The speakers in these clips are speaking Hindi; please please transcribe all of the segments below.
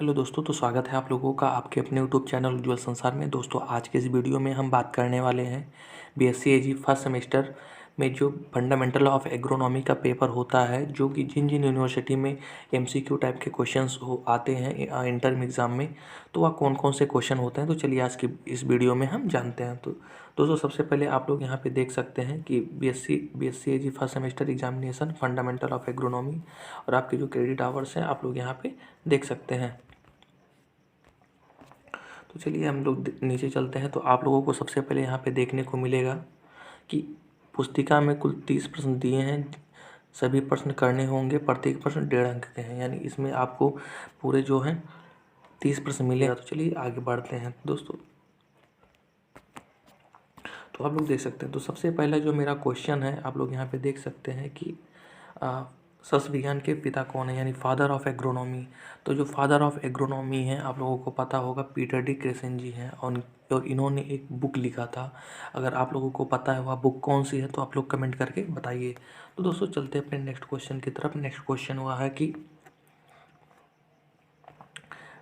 हेलो दोस्तों, तो स्वागत है आप लोगों का आपके अपने यूट्यूब चैनल उज्ज्वल संसार में। दोस्तों, आज के इस वीडियो में हम बात करने वाले हैं बीएससी एजी फर्स्ट सेमेस्टर में जो फंडामेंटल ऑफ एग्रोनॉमी का पेपर होता है, जो कि जिन जिन यूनिवर्सिटी में एमसीक्यू टाइप के क्वेश्चंस आते हैं इंटर्म एग्ज़ाम में, तो वह कौन कौन से क्वेश्चन होते हैं। तो चलिए आज की इस वीडियो में हम जानते हैं। तो दोस्तों, सबसे पहले आप लोग यहाँ पे देख सकते हैं कि BSc AG first semester examination fundamental of agronomy और आपके जो क्रेडिट आवर्स हैं आप लोग यहाँ पे देख सकते हैं। तो चलिए हम लोग नीचे चलते हैं। तो आप लोगों को सबसे पहले यहाँ पे देखने को मिलेगा कि पुस्तिका में कुल 30 प्रश्न दिए हैं। सभी प्रश्न करने होंगे, प्रत्येक प्रश्न 1.5 अंक के हैं, यानी इसमें आपको पूरे जो हैं 30 प्रश्न मिलेगा। तो चलिए आगे बढ़ते हैं दोस्तों। तो आप लोग देख सकते हैं, तो सबसे पहला जो मेरा क्वेश्चन है आप लोग यहाँ पे देख सकते हैं कि सस्य विज्ञान के पिता कौन है, यानी फादर ऑफ एग्रोनॉमी। तो जो फादर ऑफ एग्रोनॉमी है आप लोगों को पता होगा पीटर डी क्रेसेन जी हैं, और इन्होंने एक बुक लिखा था। अगर आप लोगों को पता है वह बुक कौन सी है तो आप लोग कमेंट करके बताइए। तो दोस्तों चलते हैं अपने नेक्स्ट क्वेश्चन की तरफ। नेक्स्ट क्वेश्चन हुआ है कि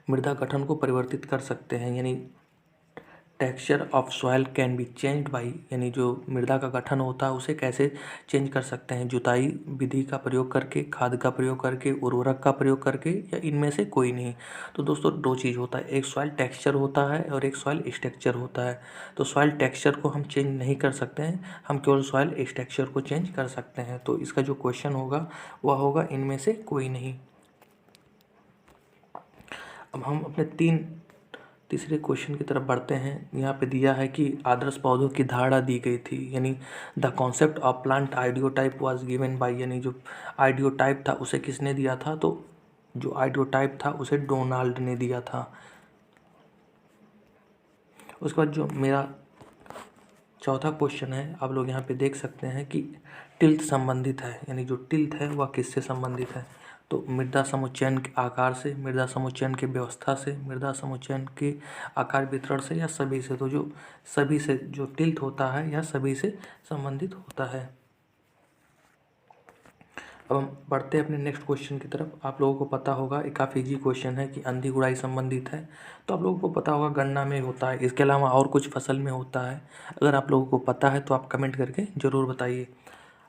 मृदा गठन को परिवर्तित कर सकते हैं, यानी texture of soil can be changed by, यानी जो मृदा का गठन होता है उसे कैसे चेंज कर सकते हैं, जुताई विधि का प्रयोग करके, खाद का प्रयोग करके, उर्वरक का प्रयोग करके, या इनमें से कोई नहीं। तो दोस्तों दो चीज़ होता है, एक सॉइल टेक्सचर होता है और एक सॉइल स्ट्रक्चर होता है। तो सॉइल टेक्सचर को हम चेंज नहीं कर सकते हैं, हम केवल सॉइल स्ट्रक्चर को चेंज कर सकते हैं। तो इसका जो क्वेश्चन होगा वह होगा इनमें से कोई नहीं। अब हम अपने तीसरे क्वेश्चन की तरफ बढ़ते हैं। यहाँ पे दिया है कि आदर्श पौधों की धारणा दी गई थी, यानी the concept of plant ideotype was given by, यानी जो आइडियोटाइप था उसे किसने दिया था, तो जो आइडियोटाइप था उसे डोनाल्ड ने दिया था। उसके बाद जो मेरा चौथा क्वेश्चन है आप लोग यहाँ पे देख सकते हैं कि टिल्थ संबंधित है, यानी जो टिल्थ है वह किससे संबंधित है। तो मृदा समुच्चयन के आकार से, मृदा समुच्चयन की व्यवस्था से, मृदा समुच्चयन के आकार वितरण से, या सभी से। तो जो सभी से जो टिल्थ होता है या सभी से संबंधित होता है। अब हम बढ़ते हैं अपने नेक्स्ट क्वेश्चन की तरफ। आप लोगों को पता होगा, एक काफ़ी इजी क्वेश्चन है कि अंधी गुड़ाई संबंधित है। तो आप लोगों को पता होगा गन्ना में होता है, इसके अलावा और कुछ फसल में होता है। अगर आप लोगों को पता है तो आप कमेंट करके ज़रूर बताइए।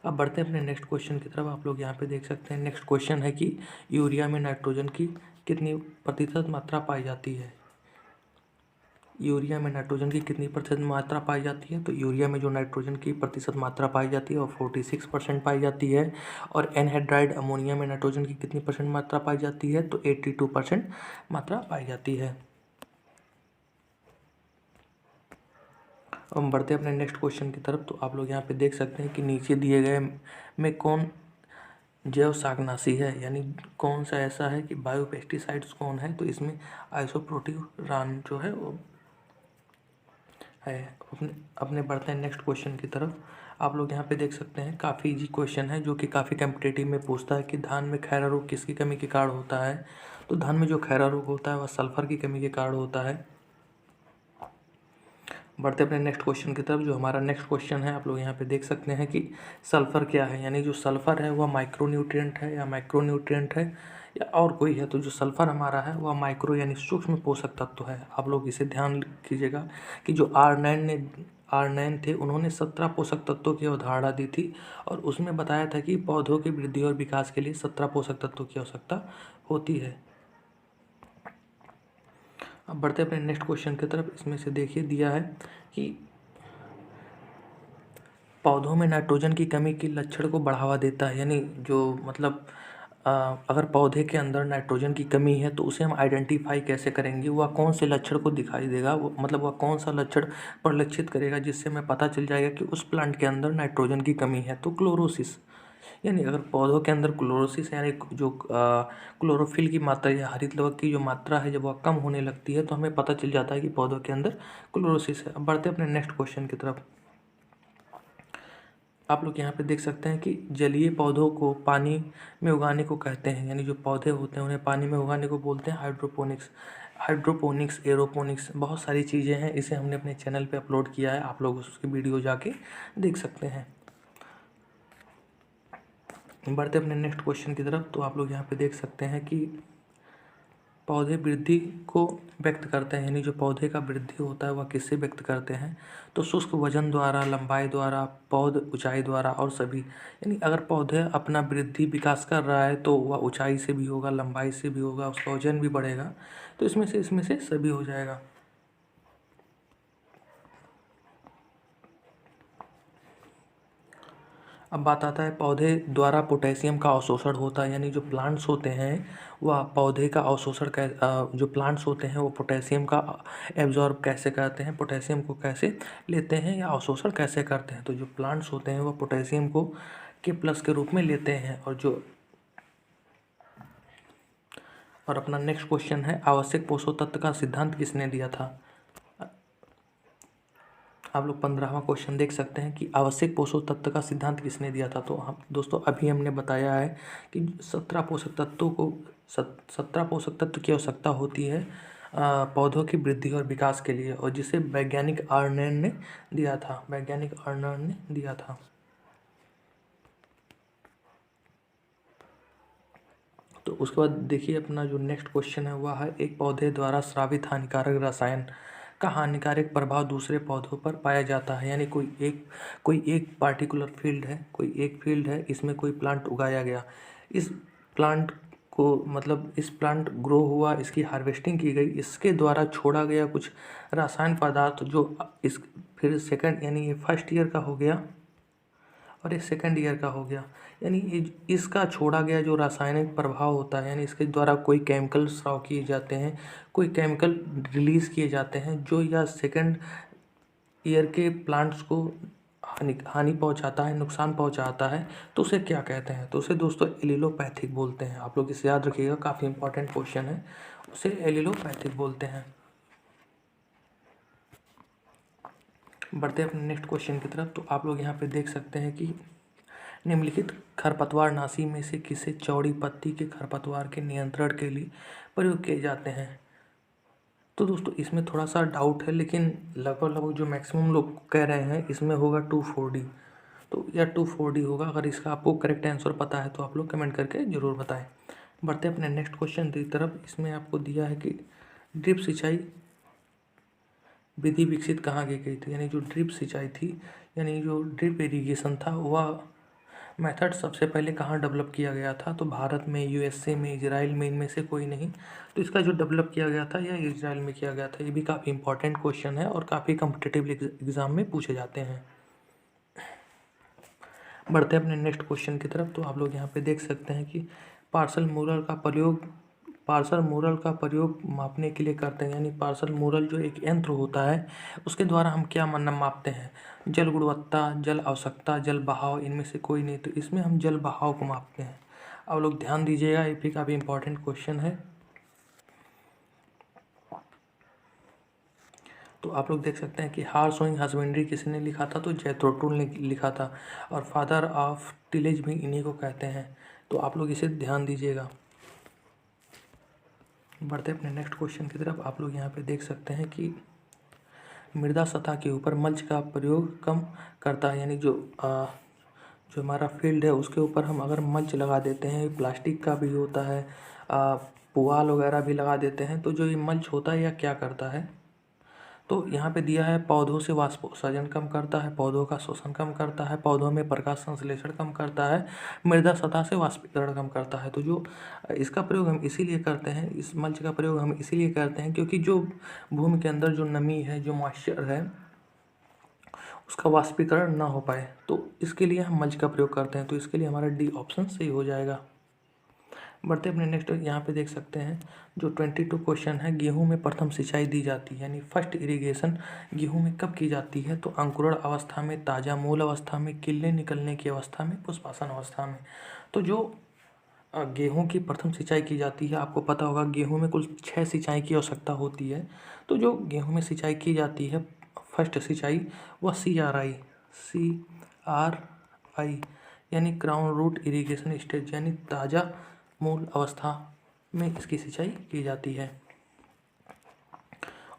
अब बढ़ते हैं अपने नेक्स्ट क्वेश्चन की तरफ। आप लोग यहाँ पे देख सकते हैं, नेक्स्ट क्वेश्चन है कि यूरिया में नाइट्रोजन की कितनी प्रतिशत मात्रा पाई जाती है। यूरिया में नाइट्रोजन की कितनी प्रतिशत मात्रा पाई जाती है। तो यूरिया में जो नाइट्रोजन की प्रतिशत मात्रा पाई जाती है वो 46% पाई जाती है। और एनहाइड्राइड अमोनिया में नाइट्रोजन की कितनी परसेंट मात्रा पाई जाती है, तो 82% मात्रा पाई जाती है। अब हम बढ़ते हैं अपने नेक्स्ट क्वेश्चन की तरफ। तो आप लोग यहाँ पे देख सकते हैं कि नीचे दिए गए में कौन जैव शाकनाशी है, यानी कौन सा ऐसा है कि बायो पेस्टिसाइड्स कौन है। तो इसमें आइसोप्रोटिरान जो है वो है। अपने बढ़ते हैं नेक्स्ट क्वेश्चन की तरफ। आप लोग यहाँ पे देख सकते हैं काफ़ी इजी क्वेश्चन है, जो कि काफ़ी कॉम्पिटिटिव में पूछता है कि धान में खैरा रोग किसकी कमी के कारण होता है। तो धान में जो खैरा रोग होता है वह सल्फर की कमी के कारण होता है। बढ़ते अपने नेक्स्ट क्वेश्चन की तरफ। जो हमारा नेक्स्ट क्वेश्चन है आप लोग यहाँ पे देख सकते हैं कि सल्फर क्या है, यानी जो सल्फर है वह माइक्रोन्यूट्रिएंट है या मैक्रोन्यूट्रिएंट है या और कोई है। तो जो सल्फर हमारा है वह माइक्रो यानी सूक्ष्म पोषक तत्व है। आप लोग इसे ध्यान कीजिएगा कि जो R9 थे उन्होंने 17 पोषक तत्वों की अवधारणा दी थी, और उसमें बताया था कि पौधों की वृद्धि और विकास के लिए 17 पोषक तत्वों की आवश्यकता होती है। अब बढ़ते अपने नेक्स्ट क्वेश्चन की तरफ। इसमें से देखिए दिया है कि पौधों में नाइट्रोजन की कमी के लक्षण को बढ़ावा देता है, यानी जो मतलब अगर पौधे के अंदर नाइट्रोजन की कमी है तो उसे हम आइडेंटिफाई कैसे करेंगे, वह कौन से लक्षण को दिखाई देगा, वो मतलब वह कौन सा लक्षण परिलक्षित करेगा जिससे हमें पता चल जाएगा कि उस प्लांट के अंदर नाइट्रोजन की कमी है। तो क्लोरोसिस, यानी अगर पौधों के अंदर क्लोरोसिस यानी जो क्लोरोफिल की मात्रा या हरित लवक की जो मात्रा है जब वह कम होने लगती है तो हमें पता चल जाता है कि पौधों के अंदर क्लोरोसिस है। अब बढ़ते अपने नेक्स्ट क्वेश्चन की तरफ। आप लोग यहाँ पे देख सकते हैं कि जलीय पौधों को पानी में उगाने को कहते हैं, यानी जो पौधे होते हैं उन्हें पानी में उगाने को बोलते हैं हाइड्रोपोनिक्स, एरोपोनिक्स, बहुत सारी चीज़ें हैं। इसे हमने अपने चैनल पे अपलोड किया है, आप लोग उसकी वीडियो जाके देख सकते हैं। बढ़ते अपने नेक्स्ट क्वेश्चन की तरफ। तो आप लोग यहाँ पे देख सकते हैं कि पौधे वृद्धि को व्यक्त करते हैं, यानी जो पौधे का वृद्धि होता है वह किससे व्यक्त करते हैं? तो शुष्क वजन द्वारा, लंबाई द्वारा, पौध ऊंचाई द्वारा और सभी। यानी अगर पौधे अपना वृद्धि विकास कर रहा है तो वह ऊंचाई से भी होगा, लंबाई से भी होगा, उसका वजन भी बढ़ेगा। तो इसमें से सभी हो जाएगा। अब बात आता है पौधे द्वारा पोटेशियम का अवशोषण होता है, यानी जो प्लांट्स होते हैं वह पौधे का अवशोषण जो प्लांट्स होते हैं वो पोटेशियम का एब्जॉर्ब कैसे करते हैं, पोटेशियम को कैसे लेते हैं या अवशोषण कैसे करते हैं? तो जो प्लांट्स होते हैं वह पोटेशियम को के+ के रूप में लेते हैं। और अपना नेक्स्ट क्वेश्चन है, आवश्यक पोषक तत्व का सिद्धांत किसने दिया था? आप लोग 15वां क्वेश्चन देख सकते हैं कि आवश्यक पोषक तत्व का सिद्धांत किसने दिया था? तो हम दोस्तों अभी हमने बताया है कि 17 पोषक तत्व की आवश्यकता होती है पौधों की वृद्धि और विकास के लिए, और जिसे वैज्ञानिक आर्नन ने दिया था। तो उसके बाद देखिए अपना जो नेक्स्ट क्वेश्चन है वह है, एक पौधे द्वारा स्रावित हानिकारक रसायन का हानिकारक प्रभाव दूसरे पौधों पर पाया जाता है। यानी कोई एक पार्टिकुलर फील्ड है, इसमें कोई प्लांट उगाया गया, इस प्लांट ग्रो हुआ, इसकी हार्वेस्टिंग की गई, इसके द्वारा छोड़ा गया कुछ रासायन पदार्थ जो फिर सेकंड, यानी ये फर्स्ट ईयर का हो गया और ये सेकंड ईयर का हो गया। यानी इसका छोड़ा गया जो रासायनिक प्रभाव होता है, यानी इसके द्वारा कोई केमिकल स्राव किए जाते हैं, कोई केमिकल रिलीज़ किए जाते हैं जो या सेकंड ईयर के प्लांट्स को हानि पहुंचाता है, नुकसान पहुंचाता है, तो उसे क्या कहते हैं? तो उसे दोस्तों एलिलोपैथिक बोलते हैं। आप लोग इसे याद रखिएगा, काफ़ी इंपॉर्टेंट क्वेश्चन है, उसे एलिलोपैथिक बोलते हैं। बढ़ते हैं अपने नेक्स्ट क्वेश्चन की तरफ। तो आप लोग यहाँ पे देख सकते हैं कि निम्नलिखित खरपतवारनाशी में से किसे चौड़ी पत्ती के खरपतवार के नियंत्रण के लिए प्रयोग किए जाते हैं? तो दोस्तों इसमें थोड़ा सा डाउट है, लेकिन लगभग जो मैक्सिमम लोग कह रहे हैं इसमें होगा 2,4-D। तो या 2,4-D होगा। अगर इसका आपको करेक्ट आंसर पता है तो आप लोग कमेंट करके ज़रूर बताएं। बढ़ते अपने नेक्स्ट क्वेश्चन की तरफ। इसमें आपको दिया है कि ड्रिप सिंचाई विधि विकसित कहाँ की गई थी? यानी जो ड्रिप सिंचाई थी, यानी जो ड्रिप इरिगेशन था, वह मेथड सबसे पहले कहाँ डेवलप किया गया था? तो भारत में, यूएसए में, इजराइल में, इनमें से कोई नहीं। तो इसका जो डेवलप किया गया था यह इजराइल में किया गया था। ये भी काफ़ी इंपॉर्टेंट क्वेश्चन है और काफ़ी कॉम्पिटिटिव एग्जाम में पूछे जाते हैं। बढ़ते हैं अपने नेक्स्ट क्वेश्चन की तरफ। तो आप लोग यहाँ पे देख सकते हैं कि पार्सल मूरल का प्रयोग मापने के लिए करते हैं। यानी पार्सल मूरल जो एक यंत्र होता है उसके द्वारा हम क्या मापते हैं? जल गुणवत्ता, जल आवश्यकता, जल बहाव, इनमें से कोई नहीं। तो इसमें हम जल बहाव को मापते हैं। आप लोग ध्यान दीजिएगा, ये भी काफ़ी इंपॉर्टेंट क्वेश्चन है। तो आप लोग देख सकते हैं कि हार्सोइंग हस्बेंड्री किसने लिखा था? तो जैथरो ने लिखा था, और फादर ऑफ टिलेज भी इन्हीं को कहते हैं। तो आप लोग इसे ध्यान दीजिएगा। बढ़ते अपने नेक्स्ट क्वेश्चन की तरफ। आप लोग यहाँ पे देख सकते हैं कि मृदा सतह के ऊपर मल्च का प्रयोग कम करता है। यानी जो हमारा फील्ड है उसके ऊपर हम अगर मल्च लगा देते हैं, प्लास्टिक का भी होता है, पुआल वगैरह भी लगा देते हैं, तो जो ये मल्च होता है यह क्या करता है? तो यहाँ पे दिया है पौधों से वाष्पोत्सर्जन कम करता है, पौधों का शोषण कम करता है, पौधों में प्रकाश संश्लेषण कम करता है, मृदा सतह से वाष्पीकरण कम करता है। तो जो इसका प्रयोग हम इसीलिए करते हैं, इस मल्च का प्रयोग हम इसीलिए करते हैं क्योंकि जो भूमि के अंदर जो नमी है, जो मॉइस्चर है, उसका वाष्पीकरण ना हो पाए, तो इसके लिए हम मल्च का प्रयोग करते हैं। तो इसके लिए हमारा डी ऑप्शन सही हो जाएगा। बढ़ते अपने नेक्स्ट यहाँ पे देख सकते हैं जो 22 क्वेश्चन है, गेहूं में प्रथम सिंचाई दी जाती है, यानी फर्स्ट इरिगेशन गेहूं में कब की जाती है? तो अंकुरण अवस्था में, ताज़ा मूल अवस्था में, किल्ले निकलने की अवस्था में, पुष्पासन अवस्था में। तो जो गेहूं की प्रथम सिंचाई की जाती है, आपको पता होगा गेहूं में कुल 6 सिंचाई की आवश्यकता होती है। तो जो गेहूं में सिंचाई की जाती है फर्स्ट सिंचाई, वह CRI यानी क्राउन रूट इरिगेशन स्टेज, यानी ताज़ा मूल अवस्था में इसकी सिंचाई की जाती है।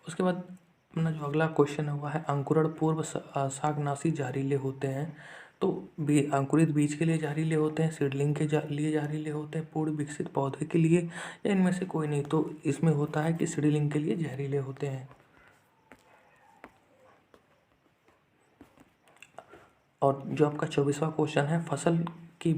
उसके बाद अपना जो अगला क्वेश्चन है वह है अंकुरण पूर्व शाकनाशी जहरीले होते हैं। तो अंकुरित बीज के लिए जहरीले होते हैं, सीडलिंग के लिए जहरीले होते हैं, पूर्ण विकसित पौधे के लिए, या इनमें से कोई नहीं। तो इसमें होता है कि सीडलिंग के लिए जहरीले होते हैं। और जो आपका 24वां क्वेश्चन है, फसल के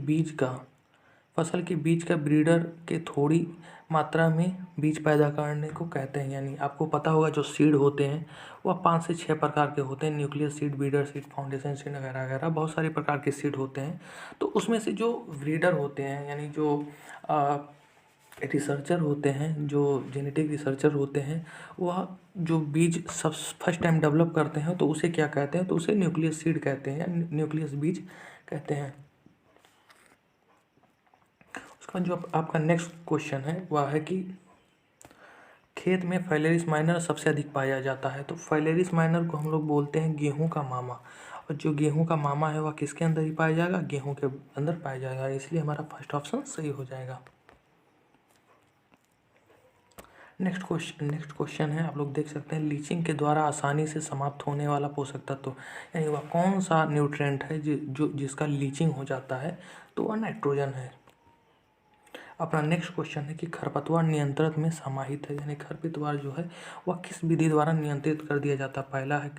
बीज का ब्रीडर के थोड़ी मात्रा में बीज पैदा करने को कहते हैं। यानी आपको पता होगा जो सीड होते हैं वह 5 से 6 प्रकार के होते हैं। Nucleus seed, breeder seed, foundation seed वगैरह वगैरह बहुत सारे प्रकार के सीड होते हैं। तो उसमें से जो ब्रीडर होते हैं, यानी जो रिसर्चर होते हैं, जो जेनेटिक रिसर्चर होते हैं, वह जो बीज सब फर्स्ट टाइम डेवलप करते हैं तो उसे क्या कहते हैं? तो उसे न्यूक्लियस सीड कहते हैं या न्यूक्लियस बीज कहते हैं। उसका जो आपका नेक्स्ट क्वेश्चन है वह है कि खेत में फाइलेरिस माइनर सबसे अधिक पाया जाता है। तो फाइलेरिस माइनर को हम लोग बोलते हैं गेहूं का मामा, और जो गेहूं का मामा है वह किसके अंदर ही पाया जाएगा? गेहूं के अंदर पाया जाएगा। इसलिए हमारा फर्स्ट ऑप्शन सही हो जाएगा। नेक्स्ट क्वेश्चन है, आप लोग देख सकते हैं, लीचिंग के द्वारा आसानी से समाप्त होने वाला पोषक तत्व, यानी वह कौन सा न्यूट्रिएंट है जिसका लीचिंग हो जाता है? तो वह नाइट्रोजन है। अपना नेक्स्ट क्वेश्चन है कि खरपतवार नियंत्रण में समाहित है, यानी खरपतवार जो है वह किस विधि द्वारा नियंत्रित कर दिया जाता है? पहला है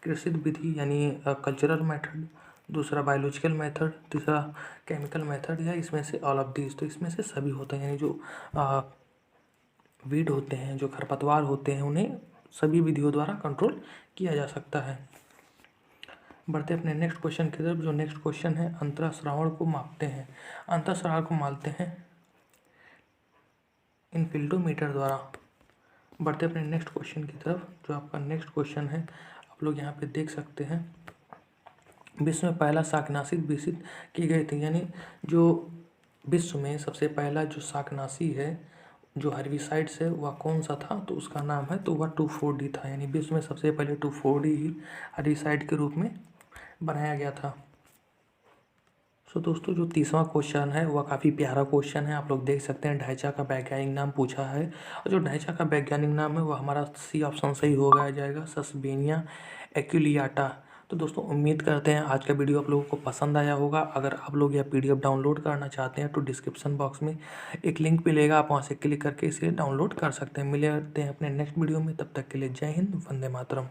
कृषि विधि यानी कल्चरल मेथड, दूसरा बायोलॉजिकल मेथड, तीसरा केमिकल मेथड, या इसमें से ऑल ऑफ दीज। तो इसमें से सभी होते हैं, यानी जो वीड होते हैं, जो खरपतवार होते हैं, उन्हें सभी विधियों द्वारा कंट्रोल किया जा सकता है। बढ़ते अपने नेक्स्ट क्वेश्चन की तरफ। जो नेक्स्ट क्वेश्चन है, अंतःस्रावण को मापते हैं, अंतःस्राव को मापते हैं इनफिल्ट्रोमीटर द्वारा। बढ़ते अपने नेक्स्ट क्वेश्चन की तरफ। जो आपका नेक्स्ट क्वेश्चन है, आप लोग यहाँ पे देख सकते हैं, विश्व में पहला शाकनाशी विकसित की गई थी, यानी जो विश्व में सबसे पहला जो शाकनाशी है, जो हर्बिसाइड्स है, वह कौन सा था? तो उसका नाम है, तो वह 2,4-D था। यानी विश्व में सबसे पहले 2,4-D ही हर्बिसाइड के रूप में बनाया गया था। सो दोस्तों, जो 30वां क्वेश्चन है वह काफ़ी प्यारा क्वेश्चन है। आप लोग देख सकते हैं, ढैंचा का वैज्ञानिक नाम पूछा है, और जो ढैंचा का वैज्ञानिक नाम है वह हमारा सी ऑप्शन सही हो जाएगा, सस्पेनिया एक्यूलियाटा। तो दोस्तों, उम्मीद करते हैं आज का वीडियो आप लोगों को पसंद आया होगा। अगर आप लोग यह PDF डाउनलोड करना चाहते हैं तो डिस्क्रिप्शन बॉक्स में एक लिंक मिलेगा, आप वहाँ से क्लिक करके इसे डाउनलोड कर सकते हैं। मिलते हैं अपने नेक्स्ट वीडियो में, तब तक के लिए जय हिंद, वंदे मातरम।